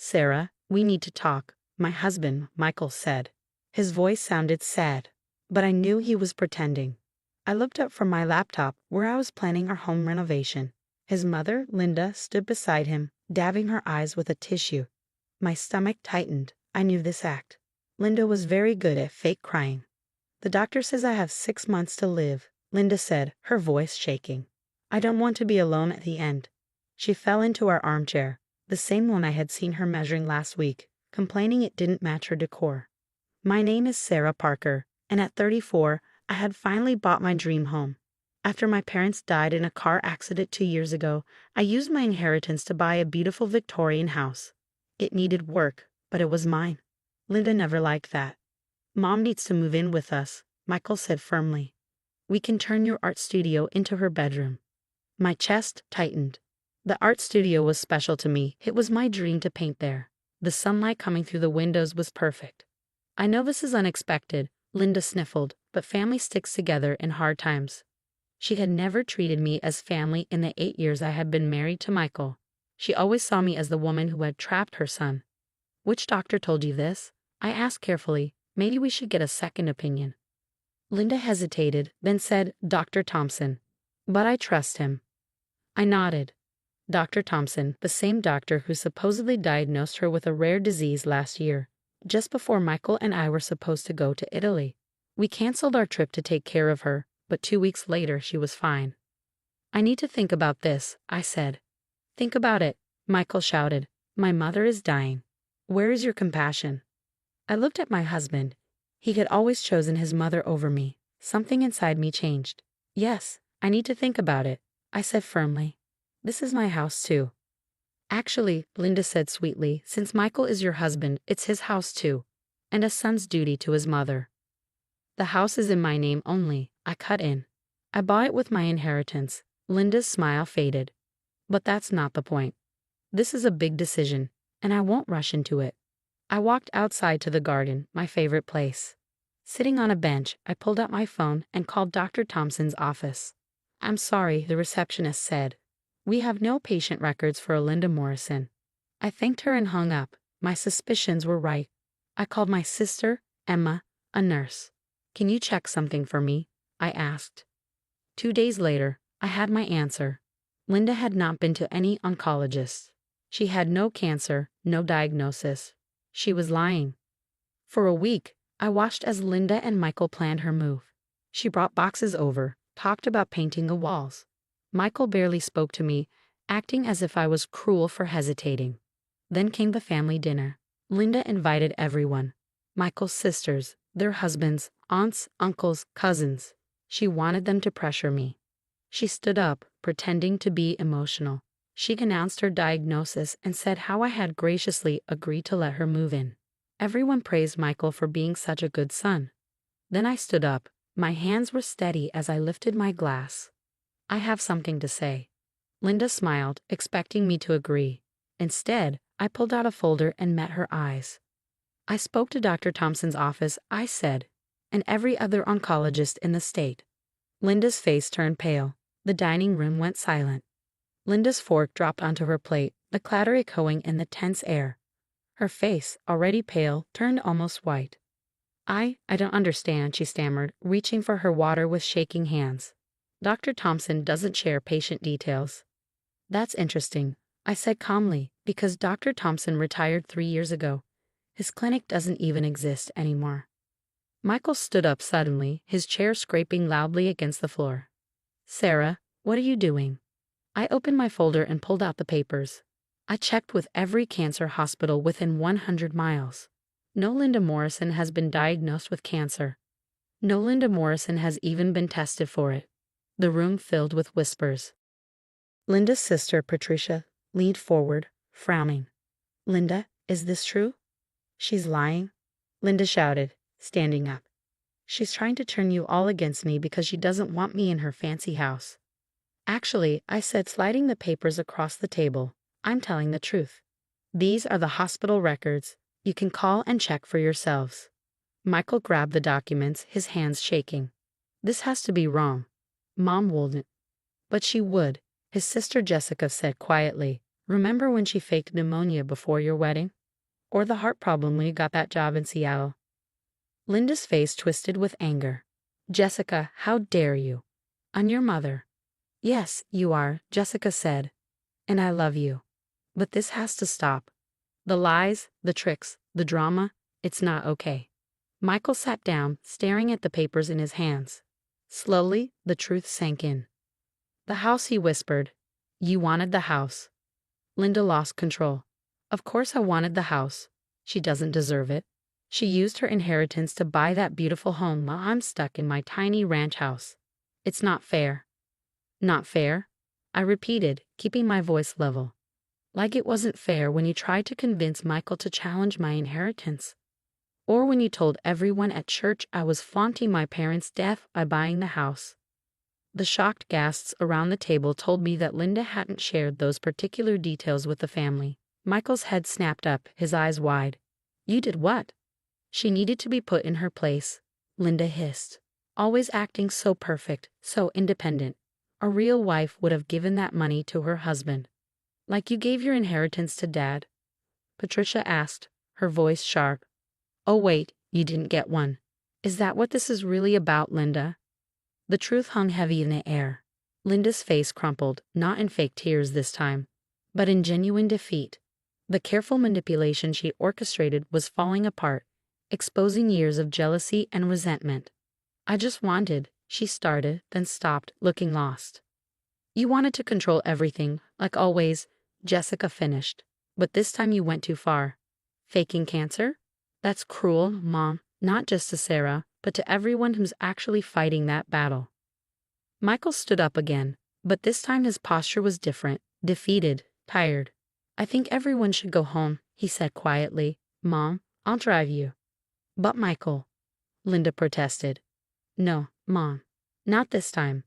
Sarah, we need to talk, my husband, Michael said. His voice sounded sad, but I knew he was pretending. I looked up from my laptop where I was planning our home renovation. His mother, Linda, stood beside him, dabbing her eyes with a tissue. My stomach tightened. I knew this act. Linda was very good at fake crying. The doctor says I have 6 months to live, Linda said, her voice shaking. I don't want to be alone at the end. She fell into our armchair, the same one I had seen her measuring last week, complaining it didn't match her decor. My name is Sarah Parker, and at 34, I had finally bought my dream home. After my parents died in a car accident 2 years ago, I used my inheritance to buy a beautiful Victorian house. It needed work, but it was mine. Linda never liked that. Mom needs to move in with us, Michael said firmly. We can turn your art studio into her bedroom. My chest tightened. The art studio was special to me. It was my dream to paint there. The sunlight coming through the windows was perfect. I know this is unexpected, Linda sniffled, but family sticks together in hard times. She had never treated me as family in the 8 years I had been married to Michael. She always saw me as the woman who had trapped her son. Which doctor told you this? I asked carefully. Maybe we should get a second opinion. Linda hesitated, then said, Dr. Thompson. But I trust him. I nodded. Dr. Thompson, the same doctor who supposedly diagnosed her with a rare disease last year, just before Michael and I were supposed to go to Italy. We canceled our trip to take care of her, but 2 weeks later she was fine. I need to think about this, I said. Think about it, Michael shouted. My mother is dying. Where is your compassion? I looked at my husband. He had always chosen his mother over me. Something inside me changed. Yes, I need to think about it, I said firmly. This is my house too. Actually, Linda said sweetly, since Michael is your husband, it's his house too, and a son's duty to his mother. The house is in my name only, I cut in. I bought it with my inheritance. Linda's smile faded. But that's not the point. This is a big decision, and I won't rush into it. I walked outside to the garden, my favorite place. Sitting on a bench, I pulled out my phone and called Dr. Thompson's office. I'm sorry, the receptionist said. We have no patient records for Linda Morrison. I thanked her and hung up. My suspicions were right. I called my sister, Emma, a nurse. Can you check something for me? I asked. 2 days later, I had my answer. Linda had not been to any oncologist. She had no cancer, no diagnosis. She was lying. For a week, I watched as Linda and Michael planned her move. She brought boxes over, talked about painting the walls. Michael barely spoke to me, acting as if I was cruel for hesitating. Then came the family dinner. Linda invited everyone. Michael's sisters, their husbands, aunts, uncles, cousins. She wanted them to pressure me. She stood up, pretending to be emotional. She announced her diagnosis and said how I had graciously agreed to let her move in. Everyone praised Michael for being such a good son. Then I stood up. My hands were steady as I lifted my glass. I have something to say. Linda smiled, expecting me to agree. Instead, I pulled out a folder and met her eyes. I spoke to Dr. Thompson's office, I said, and every other oncologist in the state. Linda's face turned pale. The dining room went silent. Linda's fork dropped onto her plate, the clatter echoing in the tense air. Her face, already pale, turned almost white. I don't understand, she stammered, reaching for her water with shaking hands. Dr. Thompson doesn't share patient details. That's interesting, I said calmly, because Dr. Thompson retired 3 years ago. His clinic doesn't even exist anymore. Michael stood up suddenly, his chair scraping loudly against the floor. Sarah, what are you doing? I opened my folder and pulled out the papers. I checked with every cancer hospital within 100 miles. No Linda Morrison has been diagnosed with cancer. No Linda Morrison has even been tested for it. The room filled with whispers. Linda's sister, Patricia, leaned forward, frowning. Linda, is this true? She's lying, Linda shouted, standing up. She's trying to turn you all against me because she doesn't want me in her fancy house. Actually, I said, sliding the papers across the table, I'm telling the truth. These are the hospital records. You can call and check for yourselves. Michael grabbed the documents, his hands shaking. This has to be wrong. Mom wouldn't. But she would, his sister Jessica said quietly. Remember when she faked pneumonia before your wedding? Or the heart problem when you got that job in Seattle? Linda's face twisted with anger. Jessica, how dare you? I'm your mother. Yes, you are, Jessica said. And I love you. But this has to stop. The lies, the tricks, the drama, it's not okay. Michael sat down, staring at the papers in his hands. Slowly, the truth sank in. The house, he whispered. You wanted the house. Linda lost control. Of course I wanted the house. She doesn't deserve it. She used her inheritance to buy that beautiful home while I'm stuck in my tiny ranch house. It's not fair. Not fair? I repeated, keeping my voice level. Like it wasn't fair when you tried to convince Michael to challenge my inheritance. Or when you told everyone at church I was flaunting my parents' death by buying the house. The shocked gasps around the table told me that Linda hadn't shared those particular details with the family. Michael's head snapped up, his eyes wide. You did what? She needed to be put in her place, Linda hissed. Always acting so perfect, so independent. A real wife would have given that money to her husband. Like you gave your inheritance to Dad? Patricia asked, her voice sharp. Oh wait, you didn't get one. Is that what this is really about, Linda? The truth hung heavy in the air. Linda's face crumpled, not in fake tears this time, but in genuine defeat. The careful manipulation she orchestrated was falling apart, exposing years of jealousy and resentment. I just wanted, she started, then stopped, looking lost. You wanted to control everything, like always, Jessica finished. But this time you went too far. Faking cancer? That's cruel, Mom, not just to Sarah, but to everyone who's actually fighting that battle. Michael stood up again, but this time his posture was different, defeated, tired. I think everyone should go home, he said quietly. Mom, I'll drive you. But Michael, Linda protested. No, Mom, not this time.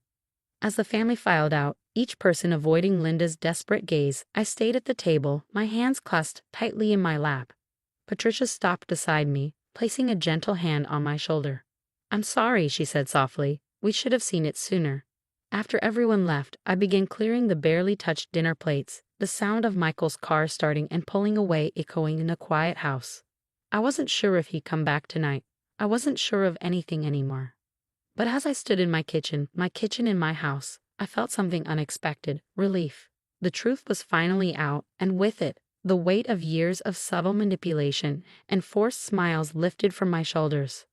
As the family filed out, each person avoiding Linda's desperate gaze, I stayed at the table, my hands clasped tightly in my lap. Patricia stopped beside me, placing a gentle hand on my shoulder. I'm sorry, she said softly. We should have seen it sooner. After everyone left, I began clearing the barely touched dinner plates, the sound of Michael's car starting and pulling away echoing in the quiet house. I wasn't sure if he'd come back tonight. I wasn't sure of anything anymore. But as I stood in my kitchen in my house, I felt something unexpected, relief. The truth was finally out, and with it, the weight of years of subtle manipulation and forced smiles lifted from my shoulders.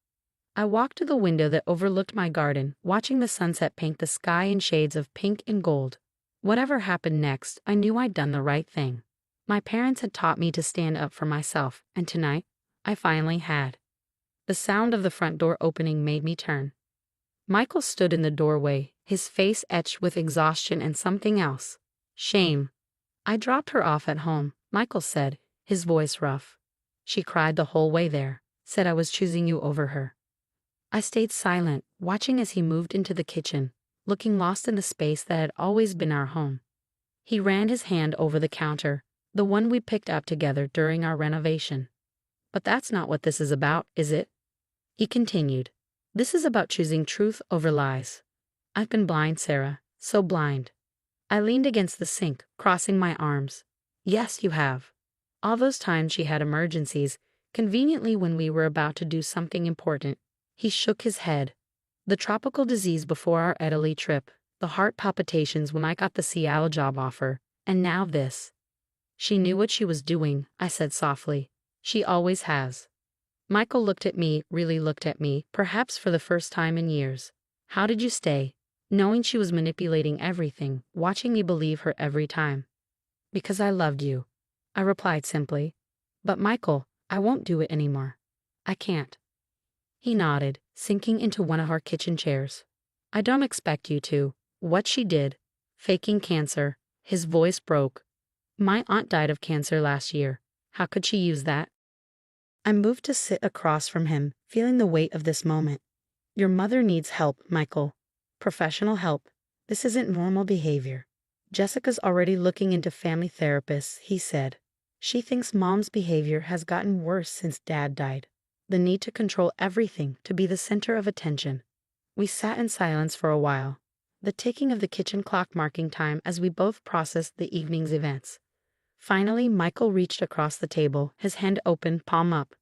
I walked to the window that overlooked my garden, watching the sunset paint the sky in shades of pink and gold. Whatever happened next, I knew I'd done the right thing. My parents had taught me to stand up for myself, and tonight, I finally had. The sound of the front door opening made me turn. Michael stood in the doorway, his face etched with exhaustion and something else. Shame. I dropped her off at home, Michael said, his voice rough. She cried the whole way there, said I was choosing you over her. I stayed silent, watching as he moved into the kitchen, looking lost in the space that had always been our home. He ran his hand over the counter, the one we picked up together during our renovation. But that's not what this is about, is it? He continued. This is about choosing truth over lies. I've been blind, Sarah, so blind. I leaned against the sink, crossing my arms. Yes, you have. All those times she had emergencies, conveniently when we were about to do something important. He shook his head. The tropical disease before our Italy trip, the heart palpitations when I got the Seattle job offer, and now this. She knew what she was doing, I said softly. She always has. Michael looked at me, really looked at me, perhaps for the first time in years. How did you stay? Knowing she was manipulating everything, watching me believe her every time. Because I loved you, I replied simply. But Michael, I won't do it anymore. I can't. He nodded, sinking into one of our kitchen chairs. I don't expect you to. What she did, faking cancer, his voice broke. My aunt died of cancer last year. How could she use that? I moved to sit across from him, feeling the weight of this moment. Your mother needs help, Michael. Professional help. This isn't normal behavior. Jessica's already looking into family therapists, he said. She thinks Mom's behavior has gotten worse since Dad died. The need to control everything, to be the center of attention. We sat in silence for a while, the ticking of the kitchen clock marking time as we both processed the evening's events. Finally, Michael reached across the table, his hand open, palm up.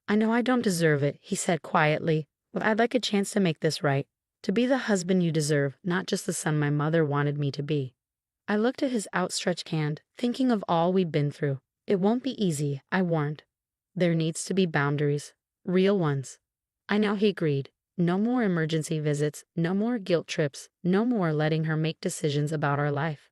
I know I don't deserve it, he said quietly, but I'd like a chance to make this right. To be the husband you deserve, not just the son my mother wanted me to be. I looked at his outstretched hand, thinking of all we'd been through. It won't be easy, I warned. There needs to be boundaries. Real ones. I know he agreed. No more emergency visits, no more guilt trips, no more letting her make decisions about our life.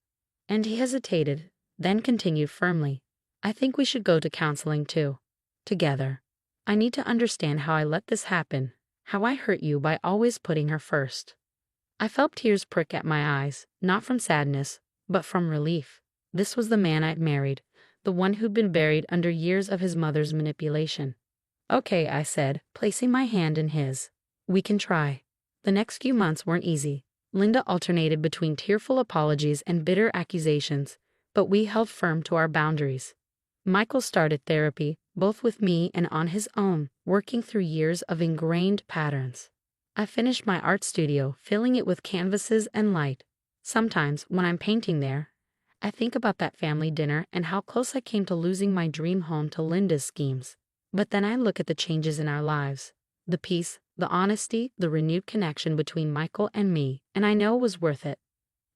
And he hesitated, then continued firmly. I think we should go to counseling too. Together. I need to understand how I let this happen, how I hurt you by always putting her first. I felt tears prick at my eyes, not from sadness, but from relief. This was the man I'd married, the one who'd been buried under years of his mother's manipulation. Okay, I said, placing my hand in his. We can try. The next few months weren't easy. Linda alternated between tearful apologies and bitter accusations, but we held firm to our boundaries. Michael started therapy, both with me and on his own, working through years of ingrained patterns. I finished my art studio, filling it with canvases and light. Sometimes, when I'm painting there, I think about that family dinner and how close I came to losing my dream home to Linda's schemes. But then I look at the changes in our lives, the peace, the honesty, the renewed connection between Michael and me, and I know it was worth it.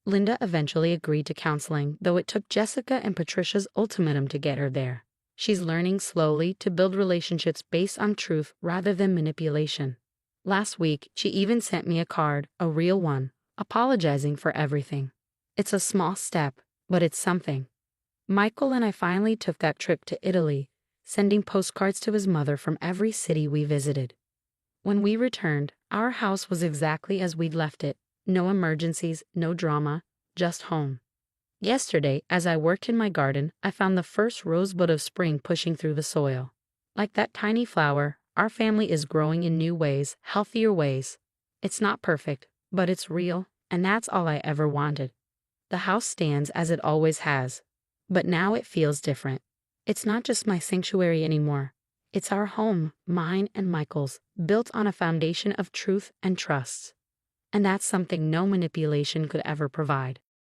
Linda eventually agreed to counseling, though it took Jessica and Patricia's ultimatum to get her there. She's learning slowly to build relationships based on truth rather than manipulation. Last week, she even sent me a card, a real one, apologizing for everything. It's a small step, but it's something. Michael and I finally took that trip to Italy, sending postcards to his mother from every city we visited. When we returned, our house was exactly as we'd left it. No emergencies, no drama, just home. Yesterday, as I worked in my garden, I found the first rosebud of spring pushing through the soil. Like that tiny flower, our family is growing in new ways, healthier ways. It's not perfect, but it's real, and that's all I ever wanted. The house stands as it always has, but now it feels different. It's not just my sanctuary anymore. It's our home, mine and Michael's, built on a foundation of truth and trust. And that's something no manipulation could ever provide.